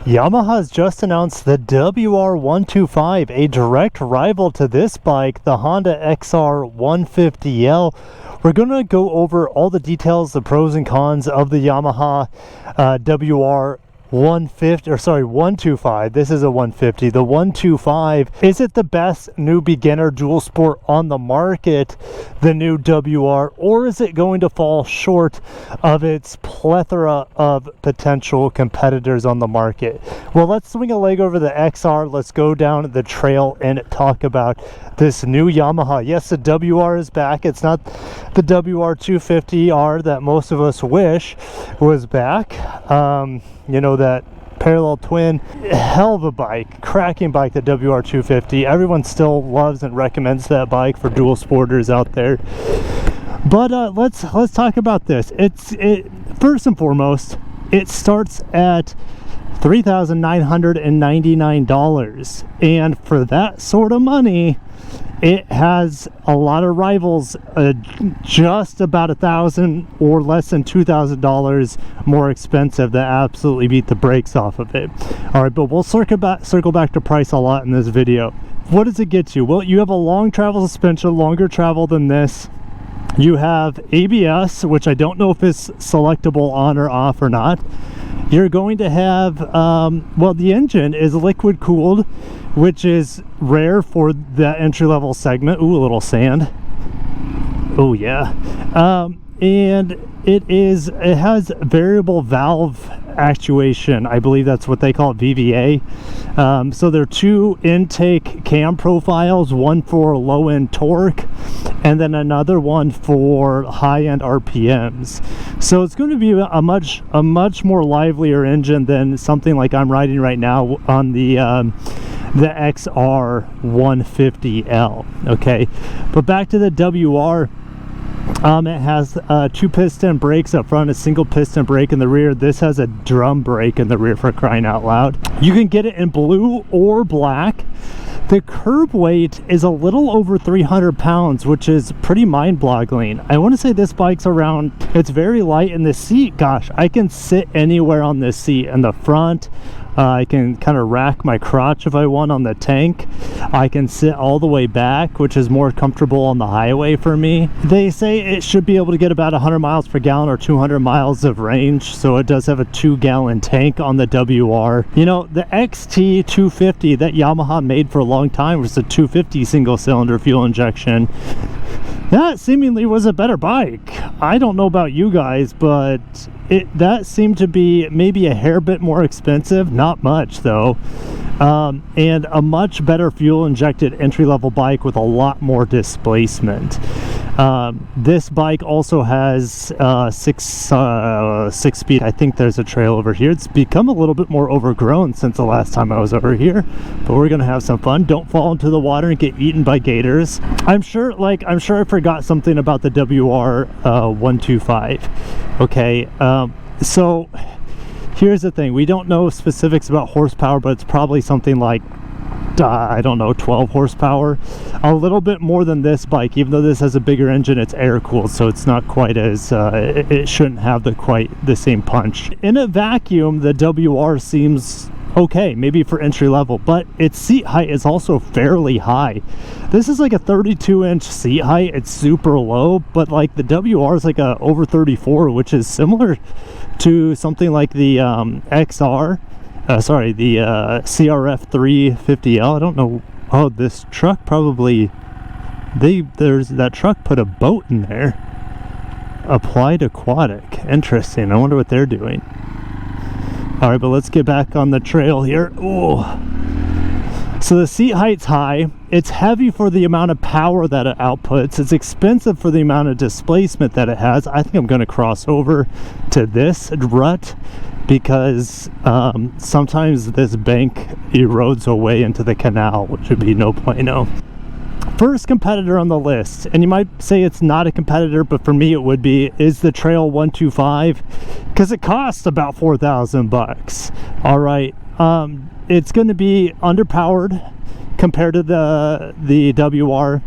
Yamaha has just announced the WR125, a direct rival to this bike, the Honda XR150L. We're going to go over all the details, the pros and cons of the Yamaha WR125. This is a 150. The 125, is it the best new beginner dual sport on the market, the new WR, or is it going to fall short of its plethora of potential competitors on the market? Well, let's swing a leg over the XR. Let's go down the trail and talk about this new Yamaha. Yes, the WR is back. It's not the WR250R that most of us wish was back. You know, that parallel twin, hell of a bike, cracking bike, the WR250. Everyone still loves and recommends that bike for dual sporters out there. But let's talk about this. It first and foremost, it starts at $3,999, and for that sort of money, it has a lot of rivals, just about $1,000 or less than $2,000 more expensive, that absolutely beat the brakes off of it. All right, but we'll circle back to price a lot in this video. What does it get you? Well, you have a long travel suspension, longer travel than this. You have ABS, which I don't know if it's selectable on or off or not. You're going to have, well, the engine is liquid cooled, which is rare for the entry-level segment. Ooh, a little sand. Oh yeah. And it has variable valve actuation. I believe that's what they call it, VVA. So there are two intake cam profiles, one for low-end torque and then another one for high-end RPMs. So it's going to be a much more livelier engine than something like I'm riding right now on the XR150L. Okay, but back to the WR. It has two piston brakes up front, a single piston brake in the rear. This has a drum brake in the rear, for crying out loud. You can get it in blue or black. The curb weight is a little over 300 pounds, which is pretty mind-boggling. I want to say this bike's around, it's very light in the seat. Gosh, I can sit anywhere on this seat, in the front. I can kind of rack my crotch if I want on the tank. I can sit all the way back, which is more comfortable on the highway for me. They say it should be able to get about 100 miles per gallon or 200 miles of range, so it does have a 2-gallon tank on the WR. You know, the XT250 that Yamaha made for a long time was a 250 single-cylinder fuel injection. That seemingly was a better bike. I don't know about you guys, but that seemed to be maybe a hair bit more expensive, not much though, and a much better fuel injected entry-level bike with a lot more displacement. This bike also has 6-speed. I think there's a trail over here. It's become a little bit more overgrown since the last time I was over here, but we're gonna have some fun. Don't fall into the water and get eaten by gators. I'm sure I forgot something about the WR125. Okay, so here's the thing. We don't know specifics about horsepower, but it's probably something like I don't know, 12 horsepower, a little bit more than this bike. Even though this has a bigger engine, it's air cooled, so it's not quite as it shouldn't have quite the same punch. In a vacuum, the WR seems okay, maybe for entry level, but its seat height is also fairly high. This is like a 32-inch seat height. It's super low, but like the WR is like a over 34, which is similar to something like the XR. Sorry, the CRF 350L. I don't know. Oh, this truck probably, that truck put a boat in there. Applied Aquatic. Interesting. I wonder what they're doing. All right, but let's get back on the trail here. Ooh. So the seat height's high. It's heavy for the amount of power that it outputs. It's expensive for the amount of displacement that it has. I think I'm going to cross over to this rut, because sometimes this bank erodes away into the canal, which would be no bueno. First competitor on the list, and you might say it's not a competitor, but for me it would be, is the Trail 125, because it costs about $4,000. All right, it's going to be underpowered compared to the WR.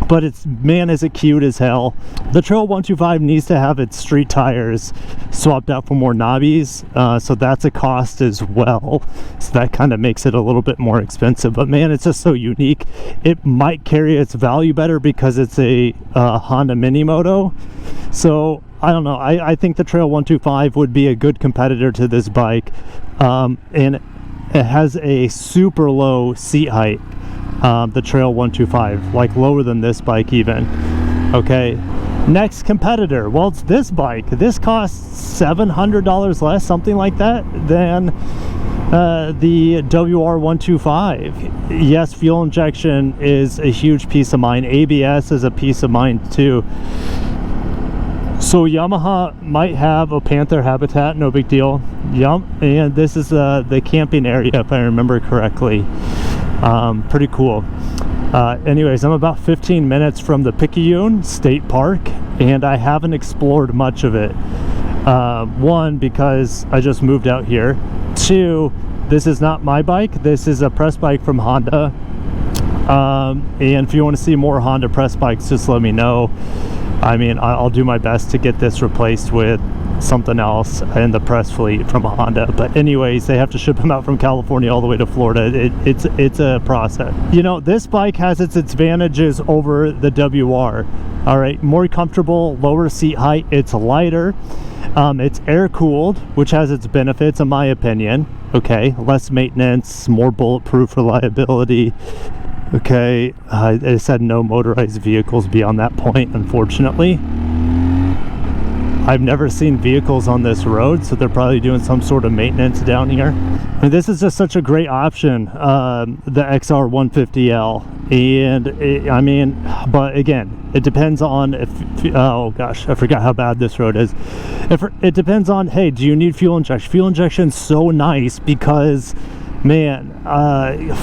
but it's, man, is it cute as hell. The Trail 125 needs to have its street tires swapped out for more knobbies, so that's a cost as well, so that kind of makes it a little bit more expensive. But man, it's just so unique. It might carry its value better because it's a Honda Mini Moto. So I don't know, I think the Trail 125 would be a good competitor to this bike, and it has a super low seat height. The Trail 125, like lower than this bike even. Okay, next competitor, well, it's this bike. This costs $700 less, something like that, than the WR125. Yes, fuel injection is a huge piece of mind. ABS is a piece of mind too. So Yamaha might have a panther habitat, no big deal. Yep, and this is the camping area, if I remember correctly. Pretty cool. Anyways, I'm about 15 minutes from the Picayune State Park, and I haven't explored much of it. One, because I just moved out here. Two, this is not my bike. This is a press bike from Honda. And if you want to see more Honda press bikes, just let me know. I mean, I'll do my best to get this replaced with something else in the press fleet from Honda. But anyways, they have to ship them out from California all the way to Florida. It's a process. You know, this bike has its advantages over the WR. All right, more comfortable, lower seat height. It's lighter. It's air cooled, which has its benefits in my opinion. Okay, less maintenance, more bulletproof reliability. Okay, it said no motorized vehicles beyond that point, unfortunately. I've never seen vehicles on this road, so they're probably doing some sort of maintenance down here. I mean, this is just such a great option, the XR150L. And I mean, but again, it depends on if, oh gosh, I forgot how bad this road is. It depends on, hey, do you need fuel injection? Fuel injection's so nice because, man,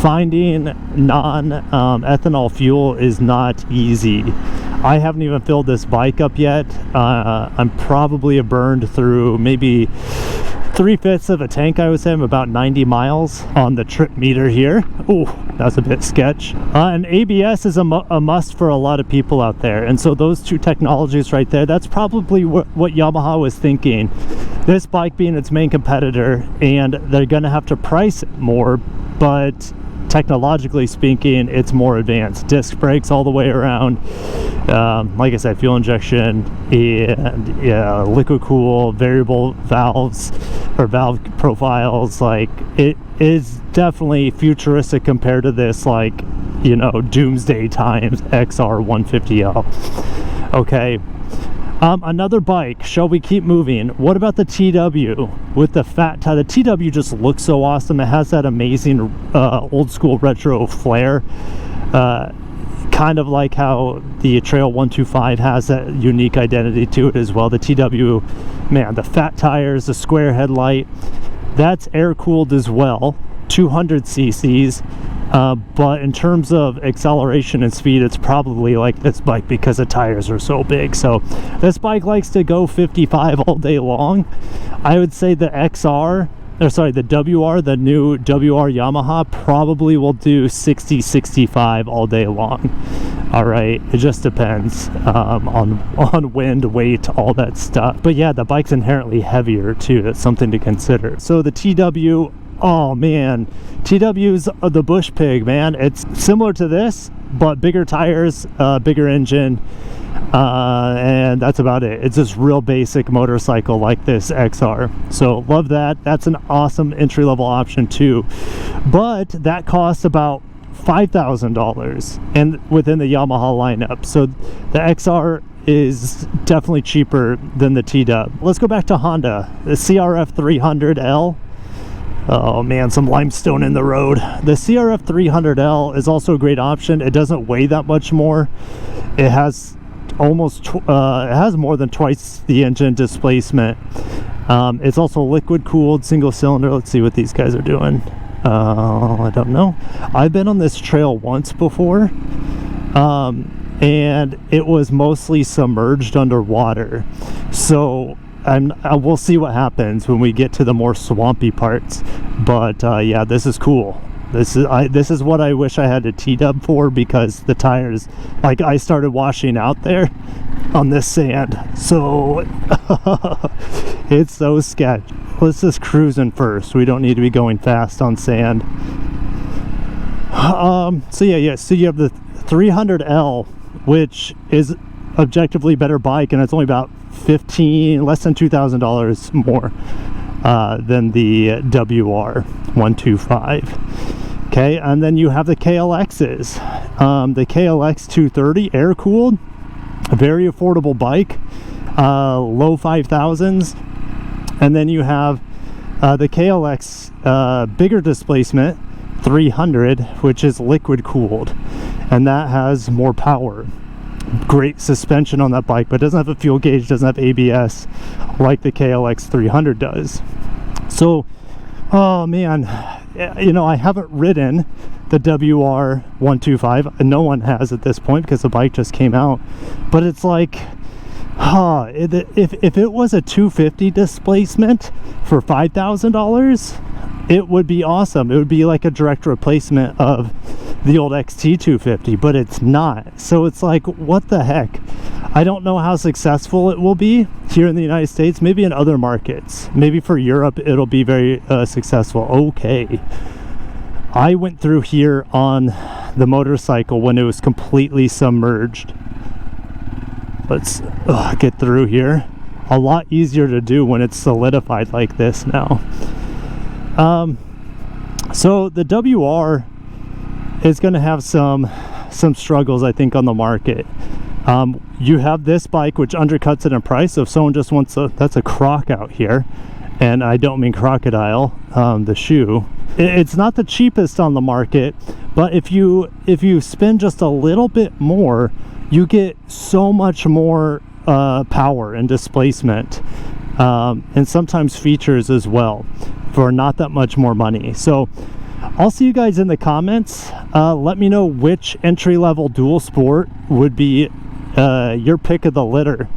finding non-ethanol fuel is not easy. I haven't even filled this bike up yet. I'm probably burned through maybe 3/5 of a tank. I would say I'm about 90 miles on the trip meter here. Oh, that's a bit sketch. And ABS is a must for a lot of people out there. And so those two technologies right there, that's probably what Yamaha was thinking. This bike being its main competitor, and they're going to have to price it more, but technologically speaking, it's more advanced. Disc brakes all the way around. Like I said, fuel injection and liquid cool, variable valves or valve profiles. Like, it is definitely futuristic compared to this, like, you know, doomsday times XR150L. Okay. Another bike, shall we keep moving? What about the TW with the fat tire? The TW just looks so awesome. It has that amazing old school retro flair, kind of like how the Trail 125 has that unique identity to it as well. The TW, man, the fat tires, the square headlight, that's air cooled as well, 200 cc's. But in terms of acceleration and speed, it's probably like this bike because the tires are so big. So this bike likes to go 55 all day long. I would say the the WR, the new WR Yamaha, probably will do 60, 65 all day long. All right, it just depends on wind, weight, all that stuff. But yeah, the bike's inherently heavier too. That's something to consider. So the TW, oh man, TW's the bush pig, man. It's similar to this, but bigger tires, bigger engine, and that's about it. It's just real basic motorcycle like this XR. So love that. That's an awesome entry-level option too, but that costs about $5,000 and within the Yamaha lineup. So the XR is definitely cheaper than the TW. Let's go back to Honda, the CRF 300L. Oh man, some limestone in the road. The CRF 300L is also a great option. It doesn't weigh that much more. It has it has more than twice the engine displacement. It's also liquid cooled, single cylinder. Let's see what these guys are doing. I don't know. I've been on this trail once before, and it was mostly submerged underwater. So we'll see what happens when we get to the more swampy parts. But yeah, this is cool. This is what I wish I had a T-dub for, because the tires, like, I started washing out there on this sand, so it's so sketch. Let's just cruise in first. We don't need to be going fast on sand. So yeah, so you have the 300L, which is objectively better bike, and it's only about less than $2,000 more than the WR125. Okay, and then you have the KLXs. The KLX 230 air cooled, a very affordable bike, low 5,000s. And then you have the KLX bigger displacement 300, which is liquid cooled, and that has more power. Great suspension on that bike, but doesn't have a fuel gauge, doesn't have ABS like the KLX 300 does. So, oh man, you know, I haven't ridden the WR125, and no one has at this point because the bike just came out. But it's like, if it was a 250 displacement for $5,000, it would be awesome. It would be like a direct replacement of the old XT250, but it's not. So it's like, what the heck? I don't know how successful it will be here in the United States, maybe in other markets. Maybe for Europe it'll be very successful. Okay, I went through here on the motorcycle when it was completely submerged. Let's get through here. A lot easier to do when it's solidified like this now. So the WR is going to have some struggles, I think, on the market. You have this bike, which undercuts it in price. So if someone just wants that's a croc out here, and I don't mean crocodile, the shoe. It's not the cheapest on the market, but if you spend just a little bit more, you get so much more power and displacement, and sometimes features as well, for not that much more money. So I'll see you guys in the comments. Let me know which entry-level dual sport would be your pick of the litter.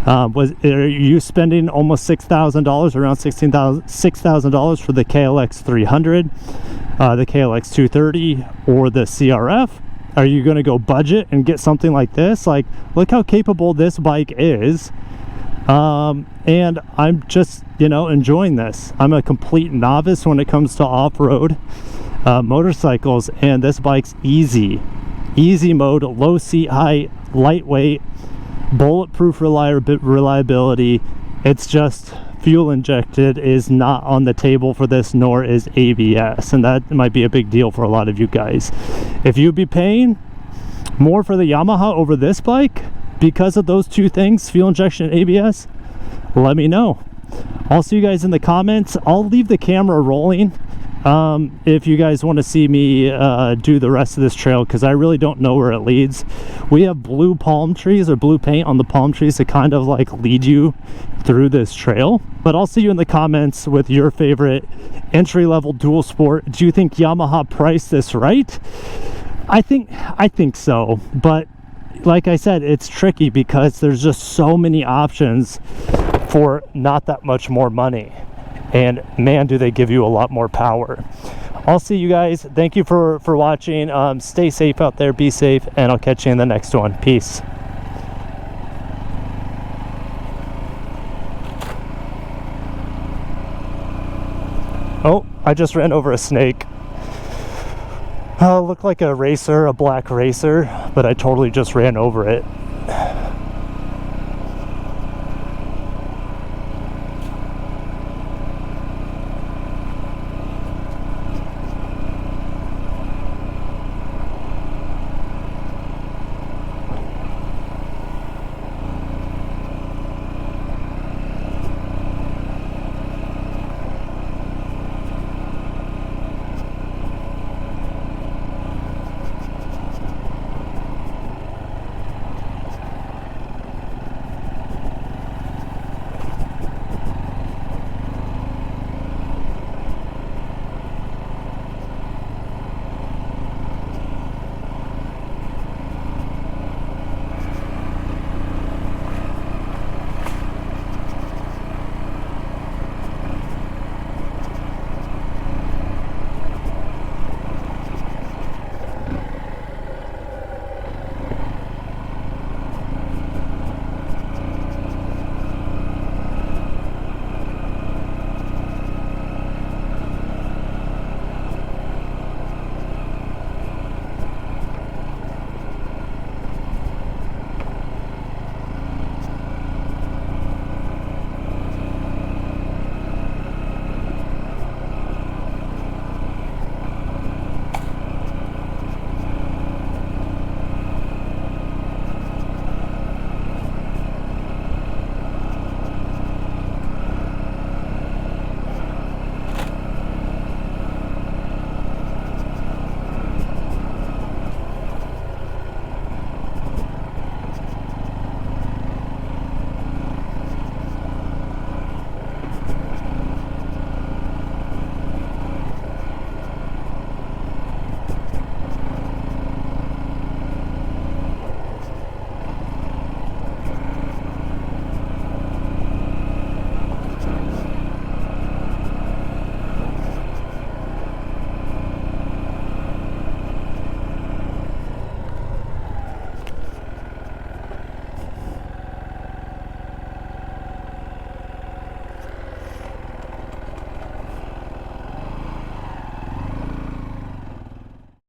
Are you spending almost $6,000, around $6,000 for the KLX 300, the KLX 230, or the CRF? Are you going to go budget and get something like this? Like, look how capable this bike is. And I'm just, you know, enjoying this. I'm a complete novice when it comes to off-road motorcycles, and this bike's easy mode, low seat height, lightweight, bulletproof reliability. It's just fuel injected is not on the table for this, nor is ABS, and that might be a big deal for a lot of you guys. If you'd be paying more for the Yamaha over this bike because of those two things, fuel injection and ABS, let me know. I'll see you guys in the comments. I'll leave the camera rolling if you guys want to see me do the rest of this trail, because I really don't know where it leads. We have blue palm trees, or blue paint on the palm trees, to kind of like lead you through this trail. But I'll see you in the comments with your favorite entry-level dual sport. Do you think Yamaha priced this right? I think so, but like I said, it's tricky because there's just so many options for not that much more money, and man, do they give you a lot more power. I'll see you guys. Thank you for watching. Stay safe out there, be safe, and I'll catch you in the next one. Peace. Oh, I just ran over a snake. Looked like a racer, a black racer, but I totally just ran over it.